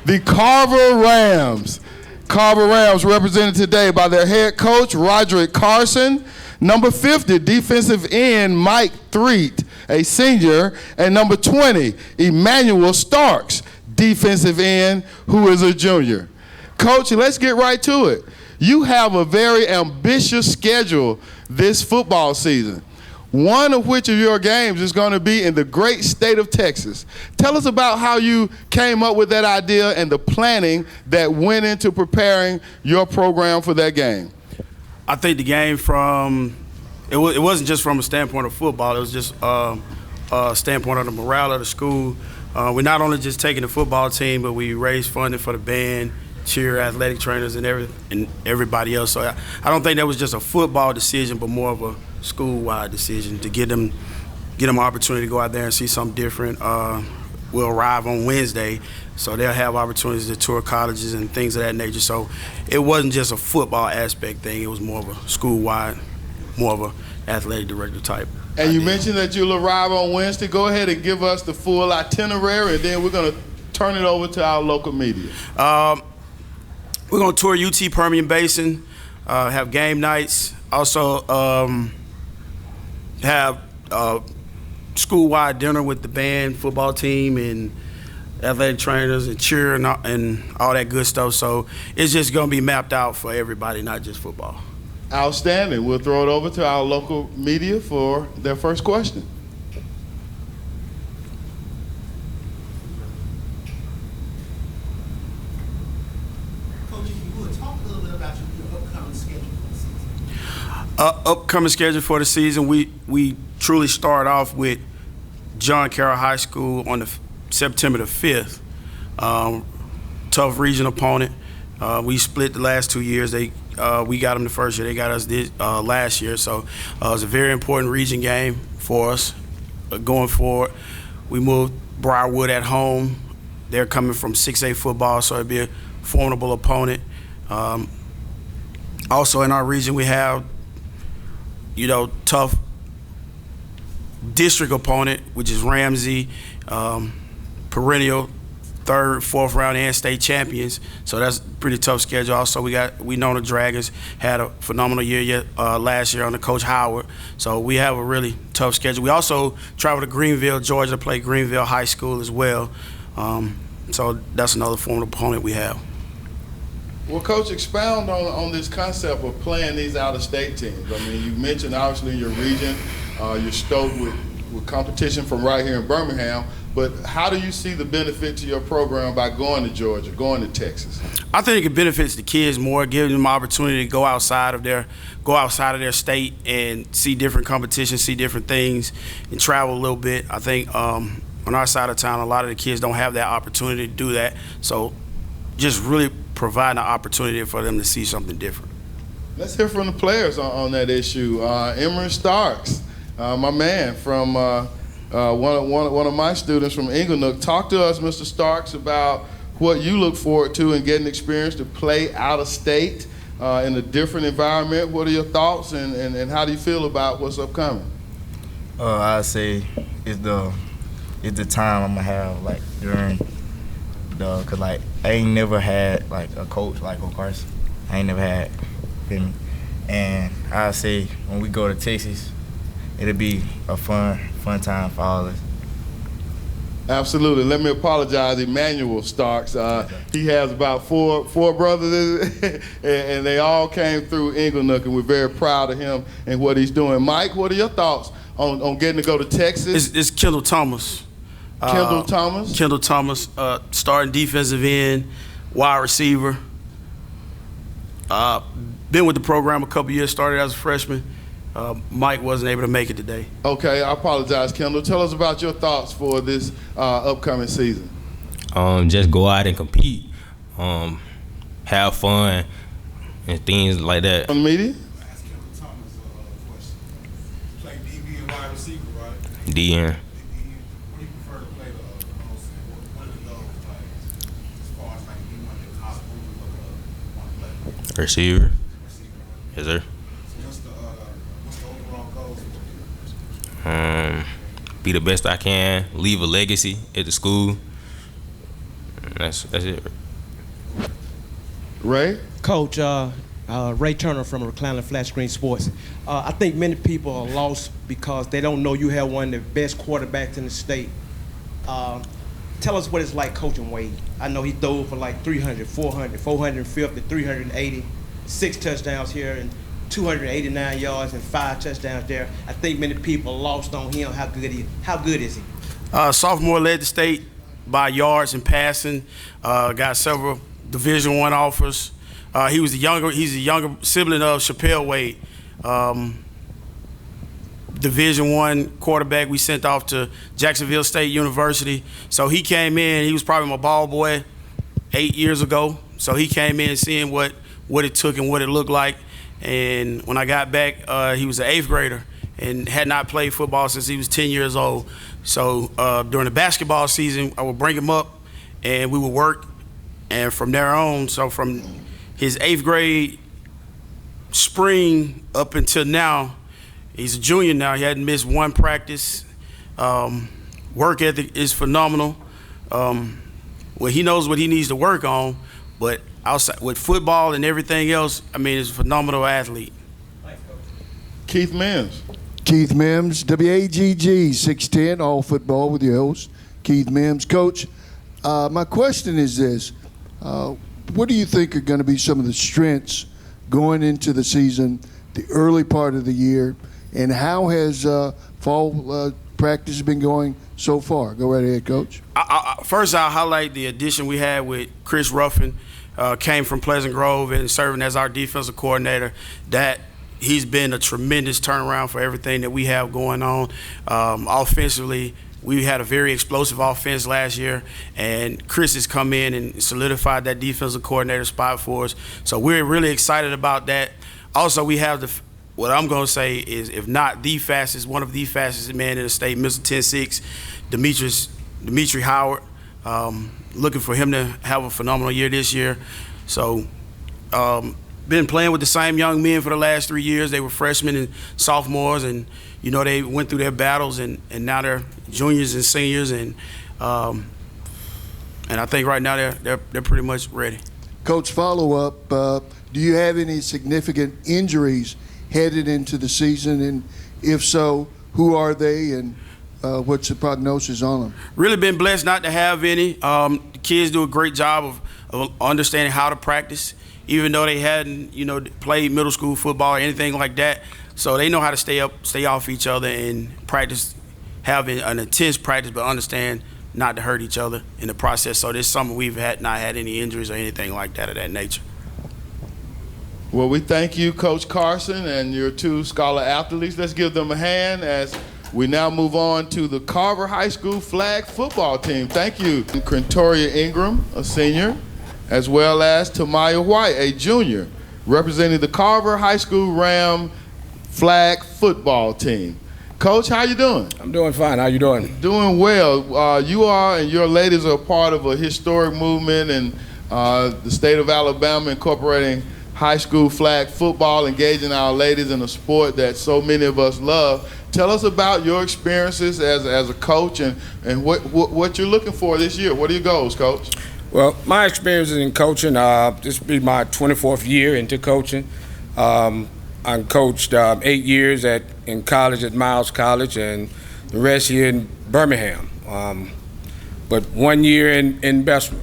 the Carver Rams. Carver Rams represented today by their head coach, Roderick Carson, number 50, defensive end, Mike Threet, a senior, and number 20, Emmanuel Starks, defensive end, who is a junior. Coach, let's get right to it. You have a very ambitious schedule this football season, one of which of your games is going to be in the great state of Texas. Tell us about how you came up with that idea and the planning that went into preparing your program for that game. I think the game it wasn't just from a standpoint of football. It was just a standpoint of the morale of the school. We're not only just taking the football team, but we raise funding for the band, cheer, athletic trainers, and everybody else. So I don't think that was just a football decision, but more of a school-wide decision to get them an opportunity to go out there and see something different. We'll arrive on Wednesday, so they'll have opportunities to tour colleges and things of that nature. So it wasn't just a football aspect thing. It was more of a school-wide, more of a athletic director type. And you mentioned that you'll arrive on Wednesday. Go ahead and give us the full itinerary, and then we're going to turn it over to our local media. We're going to tour UT Permian Basin, have game nights, also have school-wide dinner with the band, football team, and athletic trainers and cheer and all that good stuff. So it's just going to be mapped out for everybody, not just football. Outstanding. We'll throw it over to our local media for their first question. Coach, if you would, talk a little bit about your upcoming schedule for the season. Upcoming schedule for the season, we truly start off with John Carroll High School on September the 5th. Tough regional opponent. We split the last 2 years. We got them the first year. They got us last year. So it's a very important region game for us going forward. We moved Briarwood at home. They're coming from 6A football, so it'd be a formidable opponent. Also in our region, we have, tough district opponent, which is Ramsey, perennial 3rd, 4th round and state champions. So that's a pretty tough schedule. Also, we know the Dragons had a phenomenal year last year under Coach Howard. So we have a really tough schedule. We also travel to Greenville, Georgia to play Greenville High School as well. So that's another formidable opponent we have. Well, Coach, expound on this concept of playing these out-of-state teams. I mean, you mentioned obviously your region, you're stoked with competition from right here in Birmingham, but how do you see the benefit to your program by going to Georgia, going to Texas? I think it benefits the kids more, giving them opportunity to go outside of their state and see different competitions, see different things, and travel a little bit. I think on our side of town, a lot of the kids don't have that opportunity to do that. So just really providing an opportunity for them to see something different. Let's hear from the players on that issue. Emmanuel Starks, my man from one of my students from Inglenook. Talk to us, Mr. Starks, about what you look forward to in getting experience to play out of state in a different environment. What are your thoughts and how do you feel about what's upcoming? I'd say it's the time I'm gonna have during cause I ain't never had a coach like Coach Carson. I ain't never had, feel me? And I'd say when we go to Texas, it'll be a fun time for all of us. Absolutely. Let me apologize, Emmanuel Starks. He has about four brothers, and they all came through Inglenook, and we're very proud of him and what he's doing. Mike, what are your thoughts on getting to go to Texas? It's Kendall Thomas. Kendall Thomas? Kendall Thomas, starting defensive end, wide receiver. Been with the program a couple years, started as a freshman. Mike wasn't able to make it today. Okay, I apologize, Kendall. Tell us about your thoughts for this upcoming season. Just go out and compete, have fun, and things like that. On the media? Ask Kendall Thomas a question. Play DB and wide receiver, right? DN. What do you prefer to play the most? What are the goals like as far as you want the top one to play? Receiver. Yes, sir. So what's the overall goals for you? Be the best I can, leave a legacy at the school. That's it. Ray? Coach, Ray Turner from Recliner Flat Screen Sports. I think many people are lost because they don't know you have one of the best quarterbacks in the state. Tell us what it's like coaching Wade. I know he threw for like 300, 400, 450, 380, 6 touchdowns here and 289 yards and 5 touchdowns there. I think many people lost on him. How good is he? Sophomore led the state by yards and passing. Got several Division I offers. He's a younger sibling of Chappelle Wade. Division I quarterback we sent off to Jacksonville State University. So he came in, he was probably my ball boy 8 years ago. So he came in seeing what it took and what it looked like. And when I got back, he was an 8th grader and had not played football since he was 10 years old. So during the basketball season, I would bring him up and we would work. And from there on, so from his 8th grade spring up until now, he's a junior now. He hadn't missed one practice. Work ethic is phenomenal. Well, he knows what he needs to work on, but outside with football and everything else, I mean, he's a phenomenal athlete. Keith Mims. Keith Mims, WAGG 610, All Football with your host, Keith Mims. Coach, my question is this. What do you think are going to be some of the strengths going into the season, the early part of the year, and how has fall practice been going so far? Go right ahead, Coach. First, I'll highlight the addition we had with Chris Ruffin, came from Pleasant Grove and serving as our defensive coordinator. That he's been a tremendous turnaround for everything that we have going on. Offensively, we had a very explosive offense last year, and Chris has come in and solidified that defensive coordinator spot for us. So we're really excited about that. Also, we have what I'm going to say is, if not the fastest, one of the fastest men in the state, Mr. 10-6, Dimitri Howard. Looking for him to have a phenomenal year this year. So been playing with the same young men for the last 3 years. They were freshmen and sophomores, and you know, they went through their battles, and now they're juniors and seniors, and I think right now they're pretty much ready. Coach, follow up. Do you have any significant injuries headed into the season, and if so, who are they, and what's the prognosis on them? Really been blessed not to have any. The kids do a great job of understanding how to practice, even though they hadn't, played middle school football or anything like that. So they know how to stay off each other and practice, have an intense practice, but understand not to hurt each other in the process. So this summer we've not had any injuries or anything like that of that nature. Well, we thank you, Coach Carson, and your 2 scholar athletes. Let's give them a hand as we now move on to the Carver High School flag football team. Thank you, Krentoria Ingram, a senior, as well as Tamya White, a junior, representing the Carver High School Ram flag football team. Coach, how you doing? I'm doing fine. How you doing? Doing well. You are and your ladies are part of a historic movement in the state of Alabama, incorporating high school flag football, engaging our ladies in a sport that so many of us love. Tell us about your experiences as a coach and what you're looking for this year. What are your goals, Coach? Well, my experiences in coaching, this will be my 24th year into coaching. I coached 8 years in college at Miles College, and the rest here in Birmingham. But 1 year in Bessemer.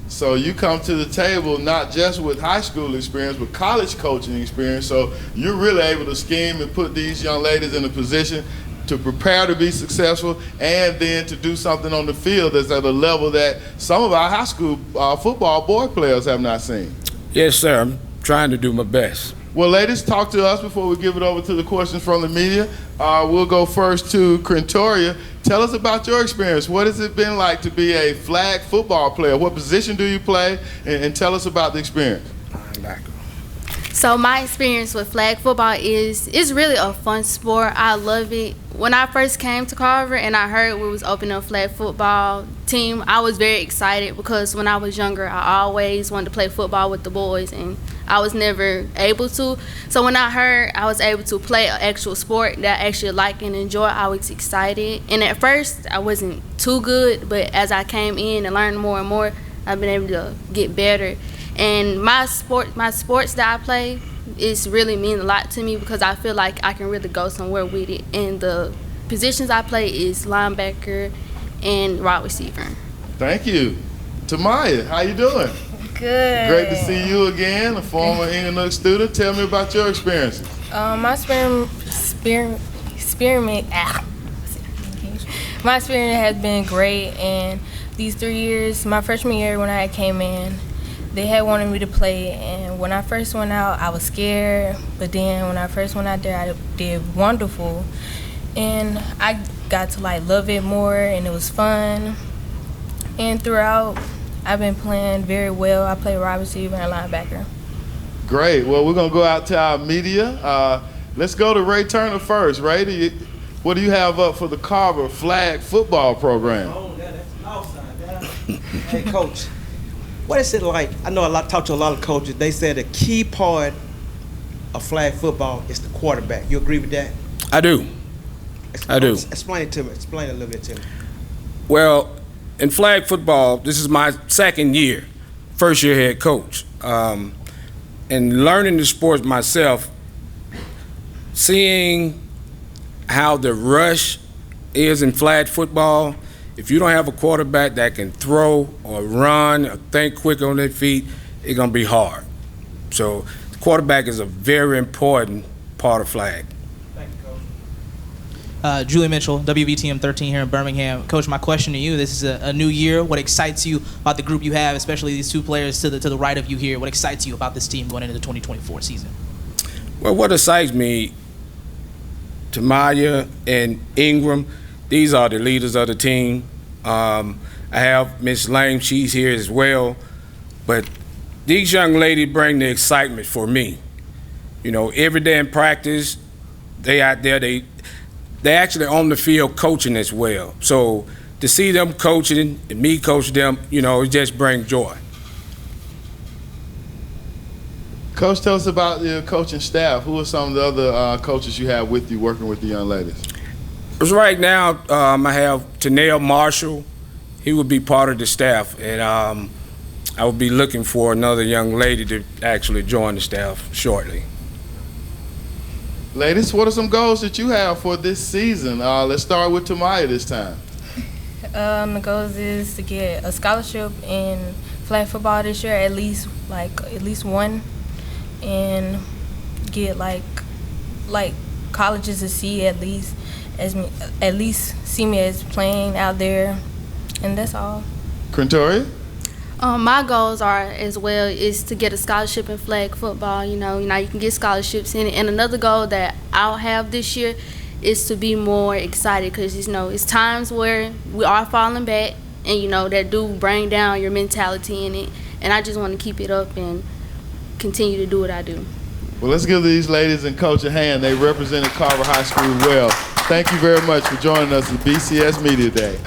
So you come to the table not just with high school experience, but college coaching experience. So you're really able to scheme and put these young ladies in a position to prepare to be successful, and then to do something on the field that's at a level that some of our high school football boy players have not seen. Yes, sir. I'm trying to do my best. Well, ladies, talk to us before we give it over to the questions from the media. We'll go first to Krentoria. Tell us about your experience. What has it been like to be a flag football player? What position do you play? And tell us about the experience. So my experience with flag football is really a fun sport. I love it. when I first came to Carver and I heard we was opening a flag football team, I was very excited because when I was younger, I always wanted to play football with the boys, and I was never able to. So when I heard I was able to play an actual sport that I actually like and enjoy, I was excited. And at first, I wasn't too good, but as I came in and learned more and more, I've been able to get better. And my sports that I play, it's really mean a lot to me because I feel like I can really go somewhere with it. And the positions I play is linebacker and wide receiver. Thank you. Tamya, how you doing? Good. Great to see you again, a former English student. Tell me about your experiences. My experience has been great, and these 3 years, my freshman year when I came in, they had wanted me to play, and when I first went out, I was scared, but then when I first went out there, I did wonderful, and I got to love it more, and it was fun, and throughout, I've been playing very well. I play wide receiver and linebacker. Great. Well, we're going to go out to our media. Let's go to Ray Turner first. Ray, what do you have up for the Carver flag football program? Oh, that's outside. Hey, Coach, what is it like? I know talked to a lot of coaches. They said the key part of flag football is the quarterback. You agree with that? I do. Explain it to me. Explain it a little bit to me. Well, in flag football, this is my second year, first year head coach. And learning the sport myself, seeing how the rush is in flag football, if you don't have a quarterback that can throw or run or think quick on their feet, it's going to be hard. So the quarterback is a very important part of flag. Julie Mitchell, WVTM 13 here in Birmingham. Coach, my question to you, this is a new year. What excites you about the group you have, especially these two players to the right of you here? What excites you about this team going into the 2024 season? Well, what excites me, Tamya and Ingram, these are the leaders of the team. I have Miss Lane, she's here as well. But these young ladies bring the excitement for me. You know, every day in practice, they out there, they actually on the field coaching as well. So to see them coaching and me coaching them, you know, it just brings joy. Coach, tell us about your coaching staff. Who are some of the other coaches you have with you working with the young ladies? Because right now I have Tanel Marshall. He would be part of the staff, and I would be looking for another young lady to actually join the staff shortly. Ladies, what are some goals that you have for this season? Let's start with Tamya this time. The goals is to get a scholarship in flag football this year, at least one, and get like colleges to see at least see me as playing out there, and that's all. Krentoria? My goals are as well is to get a scholarship in flag football. You know, you can get scholarships in it. And another goal that I'll have this year is to be more excited because, it's times where we are falling back and, that do bring down your mentality in it. And I just want to keep it up and continue to do what I do. Well, let's give these ladies and Coach a hand. They represented Carver High School well. Thank you very much for joining us at BCS Media Day.